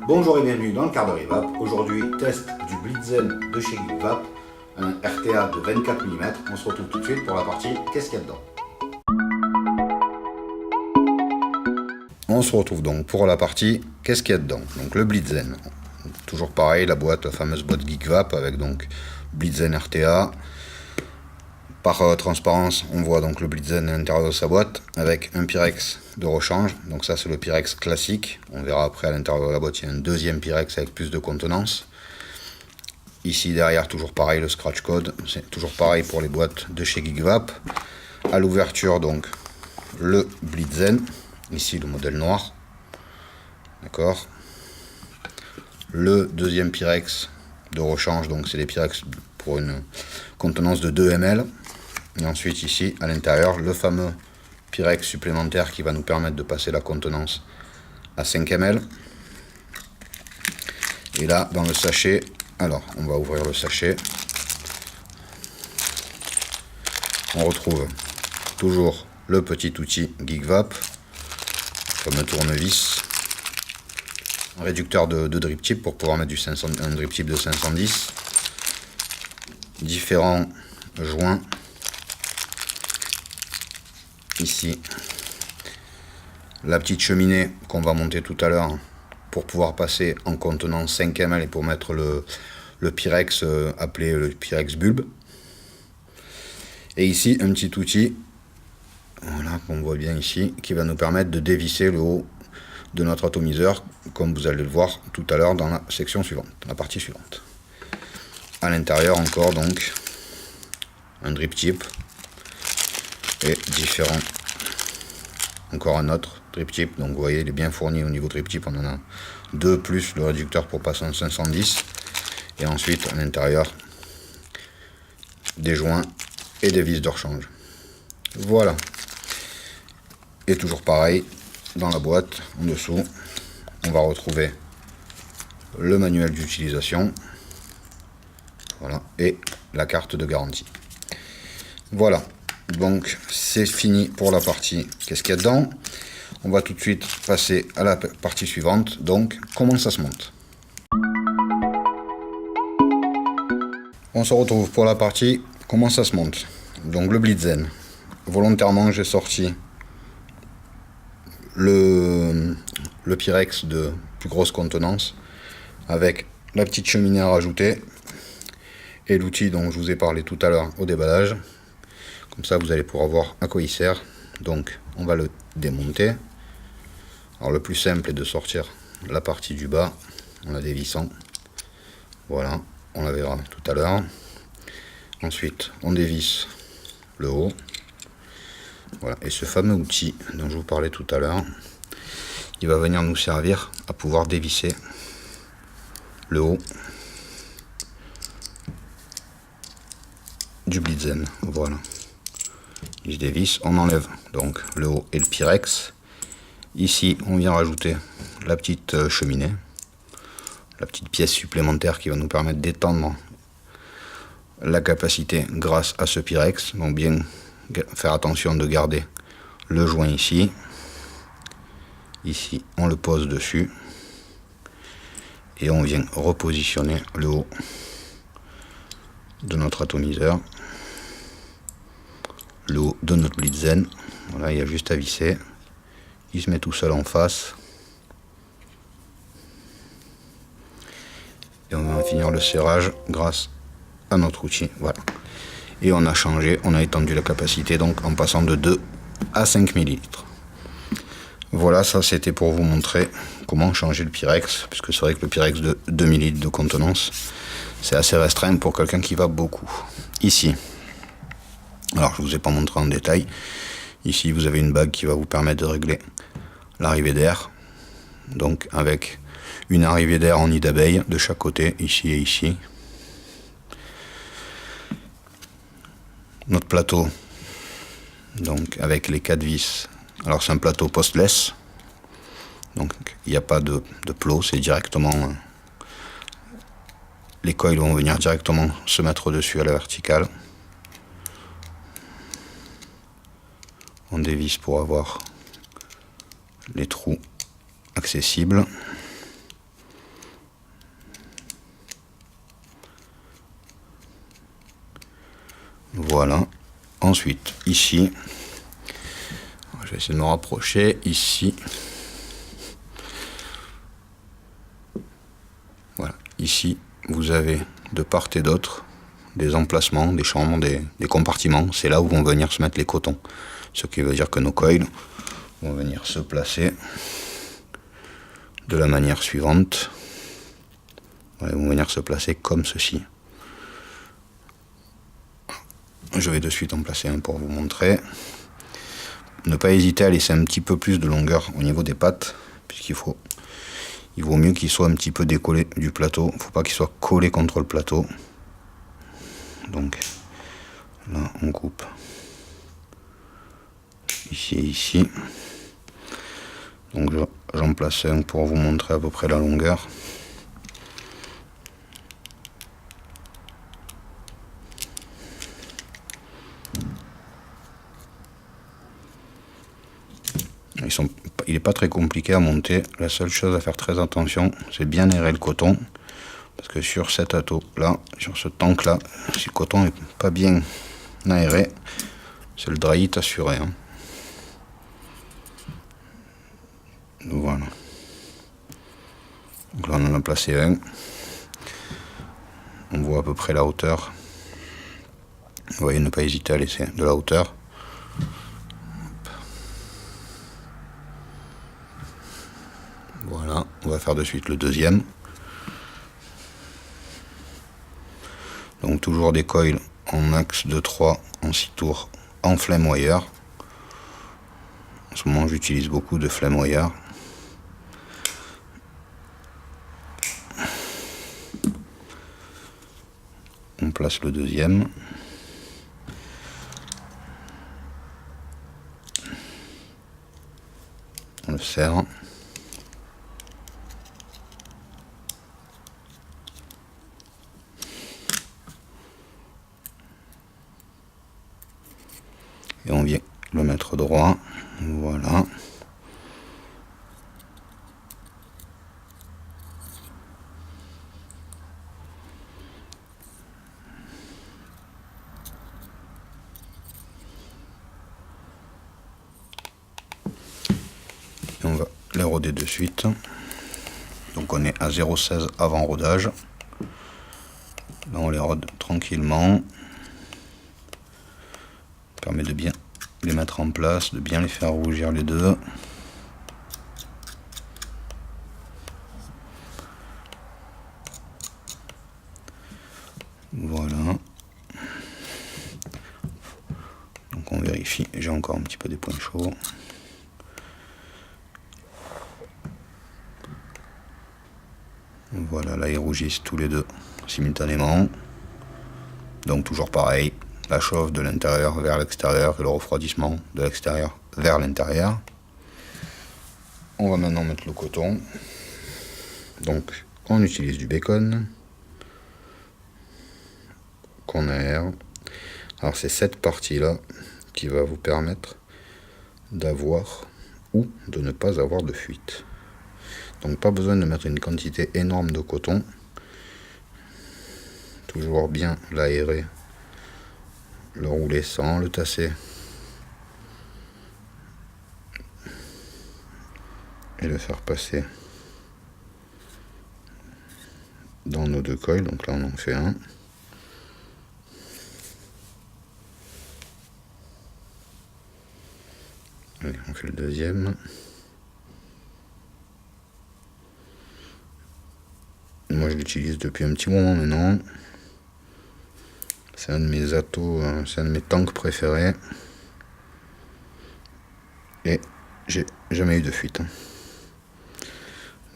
Bonjour et bienvenue dans le quart d'heure EVAP. Aujourd'hui, test du Blitzen de chez GeekVap, un RTA de 24 mm. On se retrouve tout de suite pour la partie qu'est-ce qu'il y a dedans. On se retrouve donc pour la partie qu'est-ce qu'il y a dedans. Donc le Blitzen, toujours pareil, la boîte, la fameuse boîte GeekVap avec donc Blitzen RTA. Par transparence, on voit donc le Blitzen à l'intérieur de sa boîte avec un Pyrex de rechange. Donc ça c'est le Pyrex classique. On verra après à l'intérieur de la boîte, il y a un deuxième Pyrex avec plus de contenance. Ici derrière, toujours pareil, le scratch code. C'est toujours pareil pour les boîtes de chez GeekVap. À l'ouverture, donc le Blitzen. Ici le modèle noir. D'accord. Le deuxième Pyrex de rechange. Donc c'est des Pyrex pour une contenance de 2 ml. Et ensuite ici à l'intérieur le fameux Pyrex supplémentaire qui va nous permettre de passer la contenance à 5 ml. Et là dans le sachet, alors on va ouvrir le sachet, on retrouve toujours le petit outil GeekVap, fameux tournevis, un réducteur de drip tip pour pouvoir mettre un drip tip de 510, différents joints. Ici, la petite cheminée qu'on va monter tout à l'heure pour pouvoir passer en contenance 5 ml et pour mettre le Pyrex appelé le Pyrex bulbe. Et ici, un petit outil, voilà, qu'on voit bien ici, qui va nous permettre de dévisser le haut de notre atomiseur, comme vous allez le voir tout à l'heure dans la section suivante, la partie suivante. À l'intérieur encore donc un drip tip. Et différents, encore un autre drip tip, donc vous voyez il est bien fourni au niveau drip tip, on en a deux plus le réducteur pour passer en 510, et ensuite à l'intérieur des joints et des vis de rechange. Voilà, et toujours pareil, dans la boîte en dessous on va retrouver le manuel d'utilisation, voilà, et la carte de garantie. Voilà. Donc c'est fini pour la partie qu'est-ce qu'il y a dedans. On va tout de suite passer à la partie suivante, donc comment ça se monte. On se retrouve pour la partie comment ça se monte. Donc le Blitzen, volontairement j'ai sorti le Pyrex de plus grosse contenance avec la petite cheminée à rajouter et l'outil dont je vous ai parlé tout à l'heure au déballage. Comme ça, vous allez pouvoir voir à quoi il sert. Donc, on va le démonter. Alors, le plus simple est de sortir la partie du bas en la dévissant. Voilà, on la verra tout à l'heure. Ensuite, on dévisse le haut. Voilà, et ce fameux outil dont je vous parlais tout à l'heure, il va venir nous servir à pouvoir dévisser le haut du Blitzen. Voilà. Il se dévisse, on enlève donc le haut et le Pyrex. Ici on vient rajouter la petite cheminée, la petite pièce supplémentaire qui va nous permettre d'étendre la capacité grâce à ce Pyrex. Donc bien faire attention de garder le joint ici. Ici on le pose dessus et on vient repositionner le haut de notre atomiseur, le haut de notre Blitzen. Voilà, il y a juste à visser, il se met tout seul en face et on va finir le serrage grâce à notre outil. Voilà, et on a changé, on a étendu la capacité donc en passant de 2 à 5 ml. Voilà, ça c'était pour vous montrer comment changer le Pyrex, puisque c'est vrai que le Pyrex de 2 ml de contenance c'est assez restreint pour quelqu'un qui va beaucoup. Ici, alors je ne vous ai pas montré en détail, ici vous avez une bague qui va vous permettre de régler l'arrivée d'air, donc avec une arrivée d'air en nid d'abeille de chaque côté, ici et ici. Notre plateau, donc avec les 4 vis, alors c'est un plateau postless, donc il n'y a pas de plot, c'est directement, les coils vont venir directement se mettre dessus à la verticale. On dévisse pour avoir les trous accessibles. Voilà. Ensuite, ici, je vais essayer de me rapprocher. Ici, voilà. Ici, vous avez de part et d'autre des emplacements, des chambres, des compartiments. C'est là où vont venir se mettre les cotons. Ce qui veut dire que nos coils vont venir se placer de la manière suivante. Ils vont venir se placer comme ceci. Je vais de suite en placer un pour vous montrer. Ne pas hésiter à laisser un petit peu plus de longueur au niveau des pattes, puisqu'il vaut mieux qu'il soit un petit peu décollé du plateau. Il ne faut pas qu'il soit collé contre le plateau. Donc là on coupe ici et ici. Donc j'en place un pour vous montrer à peu près la longueur. Il n'est pas très compliqué à monter. La seule chose à faire très attention, c'est bien aérer le coton. Parce que sur cet atout là, sur ce tank là, si le coton n'est pas bien aéré, c'est le dry hit assuré. Voilà. Donc là on en a placé un. On voit à peu près la hauteur. Vous voyez, ne pas hésiter à laisser de la hauteur. Voilà, on va faire de suite le deuxième. Donc toujours des coils en axe de 3 en 6 tours en flame wire. En ce moment j'utilise beaucoup de flame wire. On place le deuxième. On le serre. Et on vient le mettre droit. Voilà. Et on va les roder de suite. Donc on est à 0,16 avant rodage. Là on les rôde tranquillement. Ça permet de bien les mettre en place, de bien les faire rougir les deux. Voilà. Donc on vérifie, j'ai encore un petit peu des points chauds. Voilà, là ils rougissent tous les deux simultanément. Donc toujours pareil, la chauffe de l'intérieur vers l'extérieur et le refroidissement de l'extérieur vers l'intérieur. On va maintenant mettre le coton. Donc on utilise du bacon qu'on aère. Alors c'est cette partie là qui va vous permettre d'avoir ou de ne pas avoir de fuite. Donc pas besoin de mettre une quantité énorme de coton. Toujours bien l'aérer, le rouler sans le tasser. Et le faire passer dans nos deux coils. Donc là on en fait un. Allez, on fait le deuxième. Moi je l'utilise depuis un petit moment maintenant. C'est un de mes atos, c'est un de mes tanks préférés. Et j'ai jamais eu de fuite.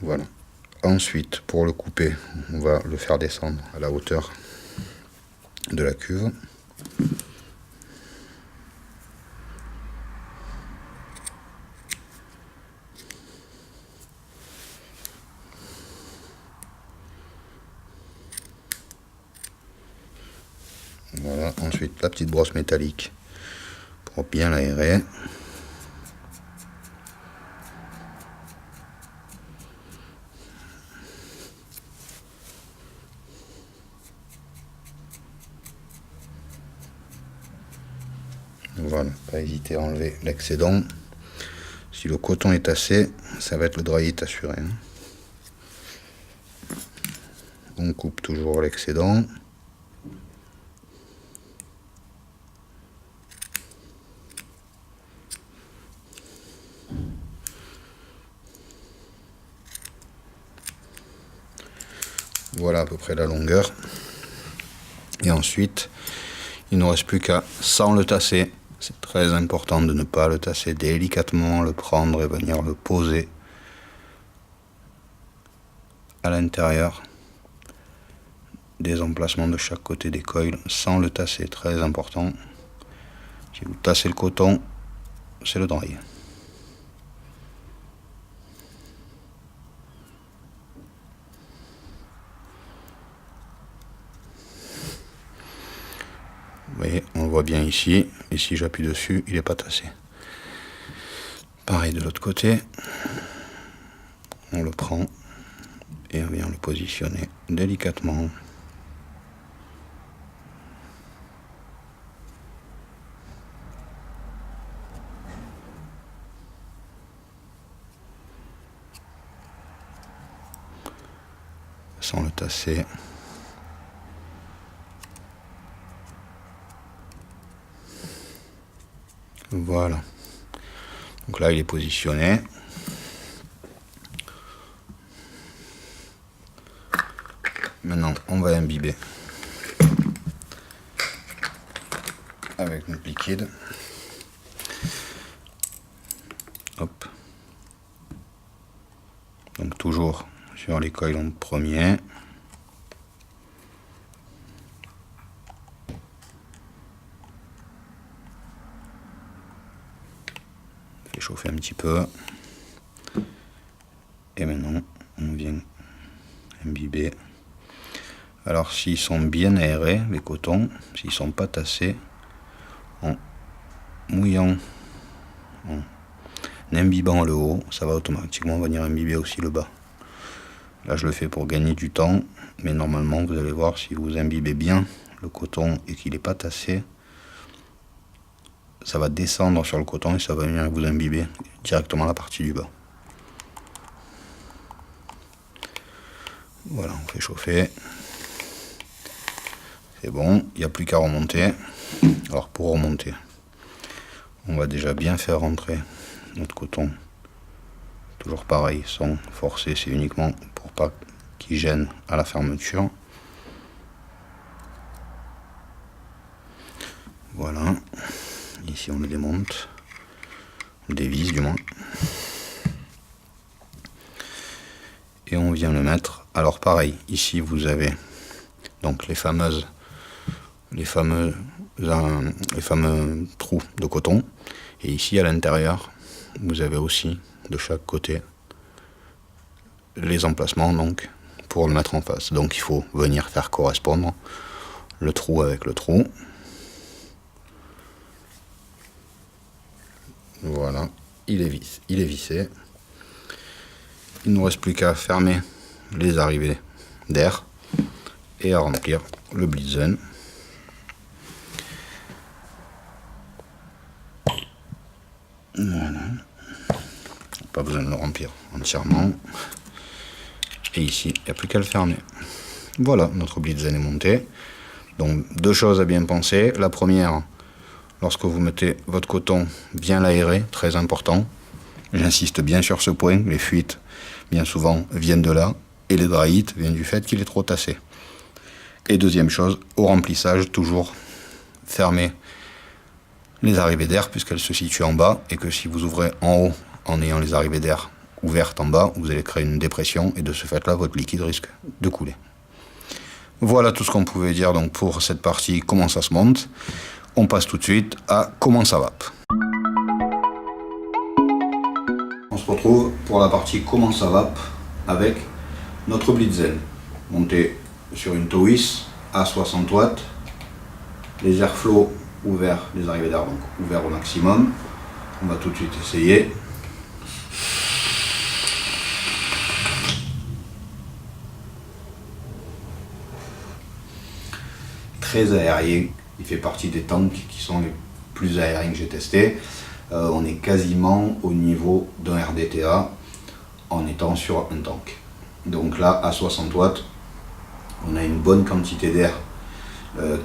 Voilà. Ensuite, pour le couper, on va le faire descendre à la hauteur de la cuve. Voilà, ensuite la petite brosse métallique pour bien l'aérer. pas hésiter à enlever l'excédent. Si le coton est tassé, ça va être le dry heat assuré. On coupe toujours l'excédent. Voilà à peu près la longueur. Et ensuite, il ne nous reste plus qu'à, sans le tasser, c'est très important de ne pas le tasser, délicatement le prendre et venir le poser à l'intérieur des emplacements de chaque côté des coils, sans le tasser, très important. Si vous tassez le coton, c'est le dry. Vous voyez, on le voit bien ici, et si j'appuie dessus, il n'est pas tassé. Pareil de l'autre côté, on le prend et on vient le positionner délicatement. Sans le tasser. Voilà. Donc là, il est positionné. Maintenant, on va imbiber avec notre liquide. Hop. Donc toujours sur les coils en premier. Fait chauffer un petit peu. Et maintenant, on vient imbiber. Alors s'ils sont bien aérés, les cotons, s'ils sont pas tassés, en mouillant, en imbibant le haut, ça va automatiquement venir imbiber aussi le bas. Là je le fais pour gagner du temps, mais normalement vous allez voir, si vous imbibez bien le coton et qu'il n'est pas tassé, ça va descendre sur le coton et ça va venir vous imbiber directement la partie du bas. Voilà, on fait chauffer. C'est bon, il n'y a plus qu'à remonter. Alors pour remonter, on va déjà bien faire rentrer notre coton. Toujours pareil, sans forcer, c'est uniquement pour pas qu'il gêne à la fermeture. Voilà, ici on le démonte, on le dévisse du moins. Et on vient le mettre. Alors pareil, ici vous avez donc les fameux trous de coton, et ici à l'intérieur vous avez aussi de chaque côté les emplacements donc pour le mettre en face. Donc il faut venir faire correspondre le trou avec le trou. Voilà, il est vissé. Il ne nous reste plus qu'à fermer les arrivées d'air et à remplir le Blitzen. Voilà. Pas besoin de le remplir entièrement. Et ici, il n'y a plus qu'à le fermer. Voilà, notre Blitzen est monté. Donc, deux choses à bien penser. La première, lorsque vous mettez votre coton, bien l'aérer, très important. J'insiste bien sur ce point, les fuites, bien souvent, viennent de là. Et les dry heat viennent du fait qu'il est trop tassé. Et deuxième chose, au remplissage, toujours fermer les arrivées d'air puisqu'elles se situent en bas, et que si vous ouvrez en haut en ayant les arrivées d'air ouvertes en bas, vous allez créer une dépression et de ce fait là votre liquide risque de couler. Voilà tout ce qu'on pouvait dire donc pour cette partie comment ça se monte. On passe tout de suite à comment ça va. On se retrouve pour la partie comment ça va avec notre Blitzen monté sur une Towis à 60 watts, les airflows ouverts, les arrivées d'air donc ouverts au maximum. On va tout de suite essayer. Très aérien, il fait partie des tanks qui sont les plus aérien que j'ai testé, on est quasiment au niveau d'un RDTA en étant sur un tank. Donc là, à 60 watts, on a une bonne quantité d'air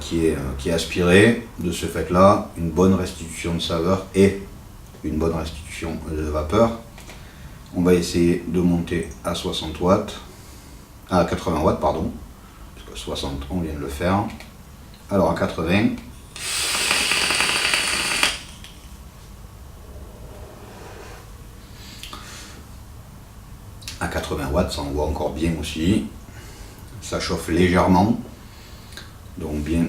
qui est aspirée. De ce fait-là, une bonne restitution de saveur et une bonne restitution de vapeur. On va essayer de monter à 60 watts, à 80 watts, pardon, parce que 60, on vient de le faire. Alors à 80, à 80 watts, ça envoie encore bien aussi. Ça chauffe légèrement, donc bien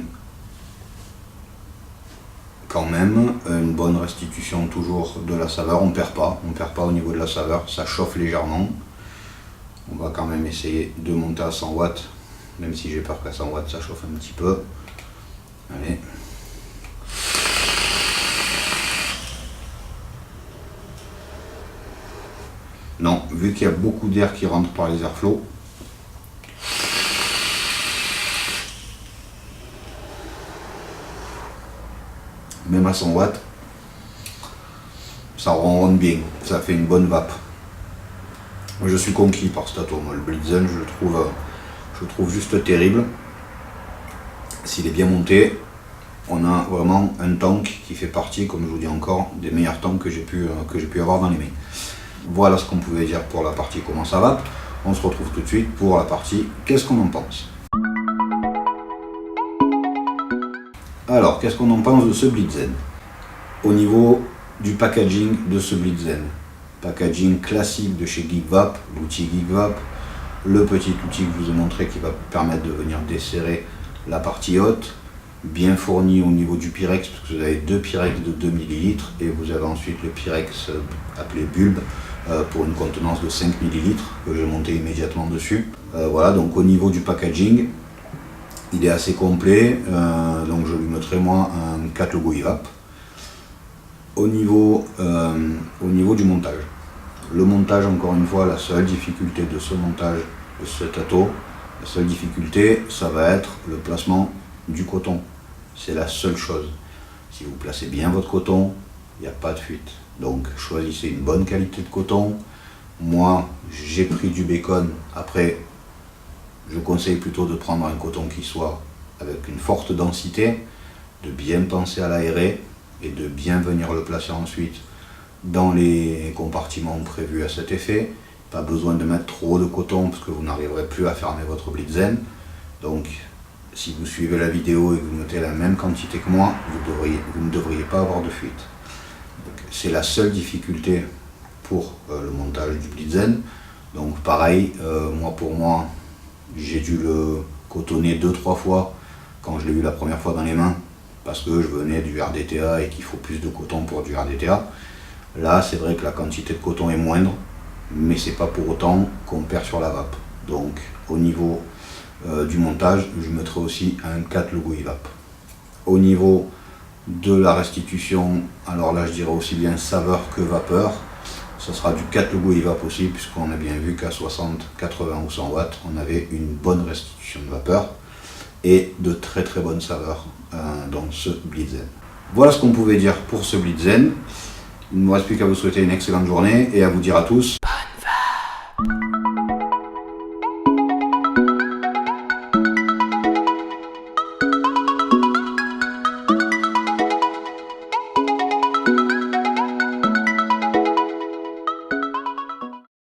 quand même. Une bonne restitution toujours de la saveur, on perd pas au niveau de la saveur, ça chauffe légèrement. On va quand même essayer de monter à 100 watts, même si j'ai peur qu'à 100 watts ça chauffe un petit peu. Allez. Non, vu qu'il y a beaucoup d'air qui rentre par les airflows, même à 100 watts, ça ronronne bien, ça fait une bonne vape. Je suis conquis par cet atome, le Blitzen, je le trouve juste terrible. S'il est bien monté, on a vraiment un tank qui fait partie, comme je vous dis encore, des meilleurs tanks que j'ai pu avoir dans les mains. Voilà ce qu'on pouvait dire pour la partie comment ça va. On se retrouve tout de suite pour la partie qu'est-ce qu'on en pense. Alors, qu'est-ce qu'on en pense de ce Blitzen? Au niveau du packaging de ce Blitzen, packaging classique de chez GeekVap, l'outil GeekVap, le petit outil que je vous ai montré qui va permettre de venir desserrer la partie haute, bien fourni au niveau du Pyrex, parce que vous avez deux Pyrex de 2 ml et vous avez ensuite le Pyrex appelé bulbe pour une contenance de 5 ml que j'ai monté immédiatement dessus. Voilà, donc au niveau du packaging, il est assez complet, donc je lui mettrai moi un 4 logo IVAP. Au niveau du montage, le montage, encore une fois, la seule difficulté de ce montage, de cet ato, la seule difficulté, ça va être le placement du coton. C'est la seule chose. Si vous placez bien votre coton, il n'y a pas de fuite. Donc choisissez une bonne qualité de coton. Moi, j'ai pris du bacon. Après, je conseille plutôt de prendre un coton qui soit avec une forte densité, de bien penser à l'aérer et de bien venir le placer ensuite dans les compartiments prévus à cet effet. Pas besoin de mettre trop de coton parce que vous n'arriverez plus à fermer votre Blitzen. Donc si vous suivez la vidéo et que vous mettez la même quantité que moi, vous ne devriez pas avoir de fuite. C'est la seule difficulté pour le montage du Blitzen. Donc pareil, pour moi, j'ai dû le cotonner 2-3 fois quand je l'ai eu la première fois dans les mains, parce que je venais du RDTA et qu'il faut plus de coton pour du RDTA. Là, c'est vrai que la quantité de coton est moindre, mais c'est pas pour autant qu'on perd sur la vape. Donc au niveau du montage, je mettrai aussi un 4 logo IVAP. Au niveau de la restitution, alors là je dirais aussi bien saveur que vapeur. Ce sera du 4 logo IVAP aussi, puisqu'on a bien vu qu'à 60, 80 ou 100 watts, on avait une bonne restitution de vapeur et de très très bonnes saveurs dans ce Blitzen. Voilà ce qu'on pouvait dire pour ce Blitzen. Il ne me reste plus qu'à vous souhaiter une excellente journée et à vous dire à tous